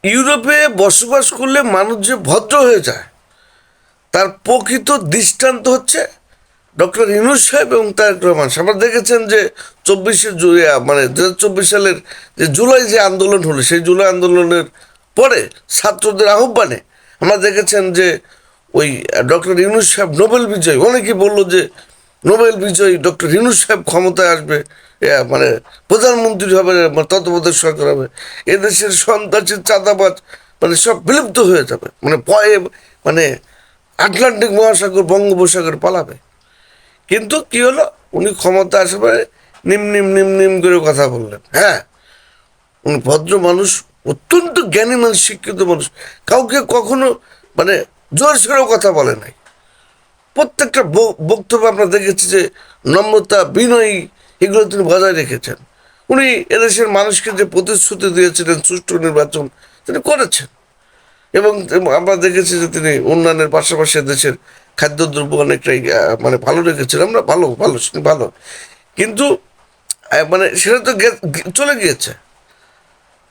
ইউরোপে বসবাস করলে মানুষ যে ভদ্র হয়ে যায় তার প্রকৃত দৃষ্টান্ত হচ্ছে ডক্টর ইউনূস সাহেব এবং তারেক রহমান সাহেব। আপনারা দেখেছেন যে 2024 সালের যে জুলাই যে আন্দোলন হলো, সেই জুলাই আন্দোলনের পরে ছাত্রদের আহ্বানে আমরা দেখেছেন যে ওই ডক্টর ইউনূস সাহেব নোবেল বিজয়ী, অনেকেই বললো যে নোবেল বিজয়ী ডক্টর ইউনূস সাহেব ক্ষমতায় আসবে, প্রধানমন্ত্রী হবে, তত্ত্বাবধায়ক সরকার হবে, এদেশের সন্ত্রাসী চাঁদাবাজ সব বিলুপ্ত হয়ে যাবে, ভয়ে মানে আটলান্টিক মহাসাগর বঙ্গোপসাগর পালাবে। কিন্তু কি হলো, উনি ক্ষমতা আসে পরে নিম নিম নিম নিম করে কথা বললেন। হ্যাঁ, উনি ভদ্র মানুষ, অত্যন্ত জ্ঞানী মানুষ, শিক্ষিত মানুষ, কাউকে কখনো জোর সরেও কথা বলে নাই। প্রত্যেকটা বক্তব্য আমরা দেখেছি যে নম্রতা, বিনয়ী, এগুলো তিনি বজায় রেখেছেন। উনি এদেশের মানুষকে যে প্রতিশ্রুতি দিয়েছিলেন সুষ্ঠু নির্বাচন তিনি করেছেন, এবং আমরা দেখেছি যে তিনি উন্নয়নের পাশাপাশি দেশের খাদ্যদ্রব্য অনেকটাই ভালো রেখেছিলেন। আমরা ভালো ভালো ভালো, কিন্তু সেটা তো চলে গিয়েছে,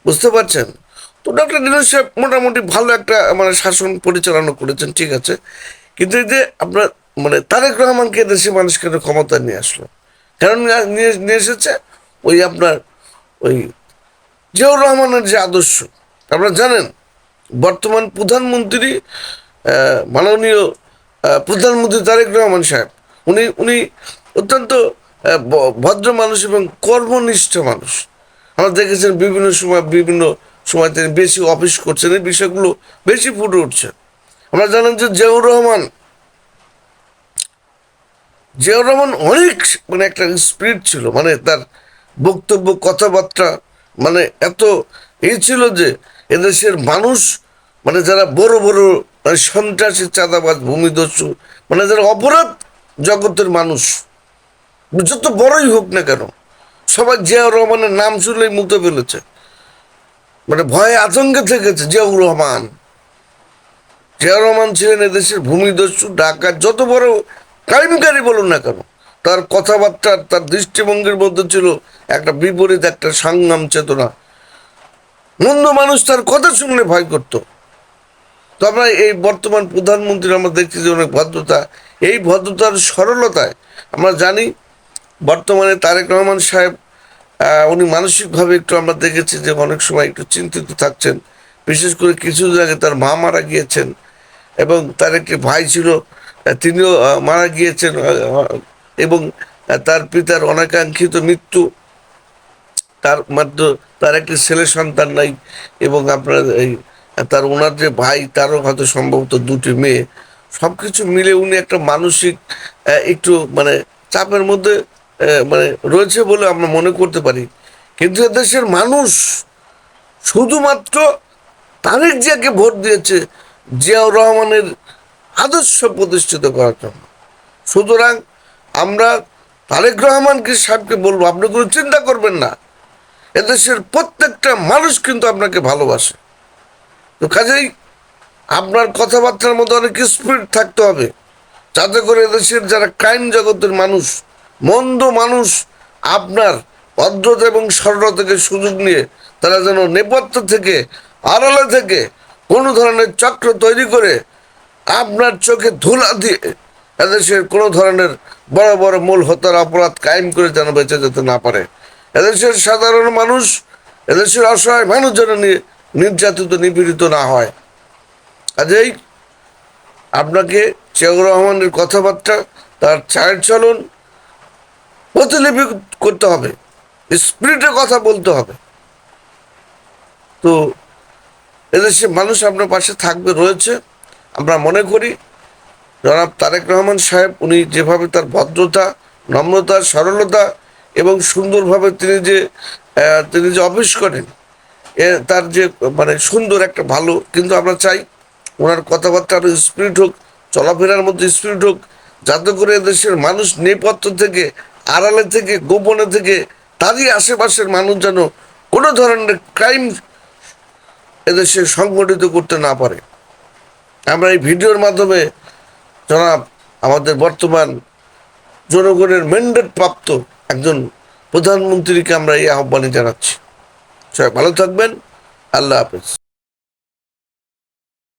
বুঝতে পারছেন। তো ডক্টর ইউনূস সাহেব মোটামুটি ভালো একটা শাসন পরিচালনা করেছেন, ঠিক আছে। কিন্তু এই যে আপনার তারেক রহমানকে দেশের মানুষকে ক্ষমতা নিয়ে আসলো, কারণ নিয়ে নিয়ে এসেছে ওই আপনার ওই জিয়াউর রহমানের যে আদর্শ। আপনারা জানেন বর্তমান প্রধানমন্ত্রী মাননীয় প্রধানমন্ত্রী তারেক রহমান সাহেব, উনি উনি অত্যন্ত ভদ্র মানুষ এবং কর্মনিষ্ঠ মানুষ। আমরা দেখেছেন বিভিন্ন সময় তিনি বেশি অফিস করছেন, এই বিষয়গুলো বেশি ফুটে উঠছে। আমরা জানেন যে জিয়াউর রহমান অনেক একটা স্পিরিট ছিল, তার বক্তব্য কথাবার্তা এত ছিল যে এদেশের মানুষ যারা বড় বড় সন্ত্রাসী চাঁদাবাজ ভূমিদস্যু যারা অপরাধ জগতের মানুষ, যত বড়ই হোক না কেন, সবাই জিয়াউর রহমানের নাম শুনলেই মুতে ফেলেছে, ভয়ে আতঙ্কে থেকেছে। জিয়াউর রহমান ছিলেন এদেশের ভূমিদস্যু, ডাকাত, যত বড় ক্রাইমকারী বলুন না কেন, তার কথাবার্তা, তার দৃষ্টিভঙ্গির মধ্যে ছিল একটা বিপরীত একটা সংগ্রাম চেতনা। মন্দ মানুষ তার কথা শুনলে ভয় করত। তো আমরা এই বর্তমান প্রধানমন্ত্রী আমরা দেখছি যে অনেক ভদ্রতা, এই ভদ্রতার সরলতায় আমরা জানি বর্তমানে তারেক রহমান সাহেব উনি মানসিকভাবে একটু আমরা দেখেছি যে অনেক সময় একটু চিন্তিত থাকছেন। বিশেষ করে কিছুদিন আগে তার মা মারা গিয়েছেন এবং তার একটি ভাই ছিল, তিনিও মারা গিয়েছেন, এবং তার পিতার অনাকাঙ্ক্ষিত মৃত্যু, তার একটি ছেলে সন্তান নাই, এবং আপনার ওনার যে ভাই তারও হয়তো সম্ভবত দুটি মেয়ে। সব কিছু মিলে উনি একটা মানসিক একটু চাপের মধ্যে রয়েছে বলে আমরা মনে করতে পারি। কিন্তু দেশের মানুষ শুধুমাত্র তারেক জিয়াকে ভোট দিয়েছে জিয়াউর রহমানের আদর্শ প্রতিষ্ঠিত করার জন্য। সুতরাং আমরা তারেক রহমানকে সাহেবকে বলবো, আপনি কোনো চিন্তা করবেন না, এদেশের প্রত্যেকটা মানুষ কিন্তু আপনাকে ভালোবাসে। তো কাজেই আপনার কথাবার্তার মধ্যে অনেক স্পিরিট থাকতে হবে, যাতে করে এদেশের যারা ক্রাইম জগতের মানুষ, মন্দ মানুষ, আপনার ভদ্রতা এবং সরলতাকে সুযোগ নিয়ে তারা যেন নেপথ্য থেকে, আড়ালে থেকে কোনো ধরনের চক্র তৈরি করে আপনার চোখে ধুলা দিয়ে এদেশের কোনো ধরনের বড় বড় মূল হত্যার অপরাধ কায়েম করে যেন বেঁচে যেতে না পারে। এদেশের সাধারণ মানুষ, এদেশের অসহায় মানুষ যেন নির্যাতিত, নিপীড়িত না হয়। কাজেই আপনাকে জিয়াউর রহমানের কথাবার্তা, তার চালচলন প্রতিলিপি করতে হবে, স্পিরিটে কথা বলতে হবে। তো এদেশে মানুষ আপনার পাশে থাকবে, রয়েছে। আমরা মনে করি জনাব তারেক রহমান সাহেব উনি যেভাবে তার ভদ্রতা, নম্রতা, সরলতা এবং সুন্দরভাবে তিনি যে অফিস করেন, তার যে সুন্দর একটা ভালো, কিন্তু আমরা চাই ওনার কথাবার্তা আরও স্পিরিট হোক, চলাফেরার মধ্যে স্পিরিট হোক, যাতে করে দেশের মানুষ নেপথ্য থেকে, আড়ালে থেকে, গোপনে থেকে, তারই আশেপাশের মানুষ যেন কোনো ধরনের ক্রাইম এদেশে সংগঠিত করতে না পারে। আমরা এই ভিডিওর মাধ্যমে জনাব আমাদের বর্তমান জনগণের ম্যান্ডেট প্রাপ্ত একজন প্রধানমন্ত্রীকে আমরা এই আহ্বানে জানাচ্ছি। সবাই ভালো থাকবেন। আল্লাহ হাফেজ।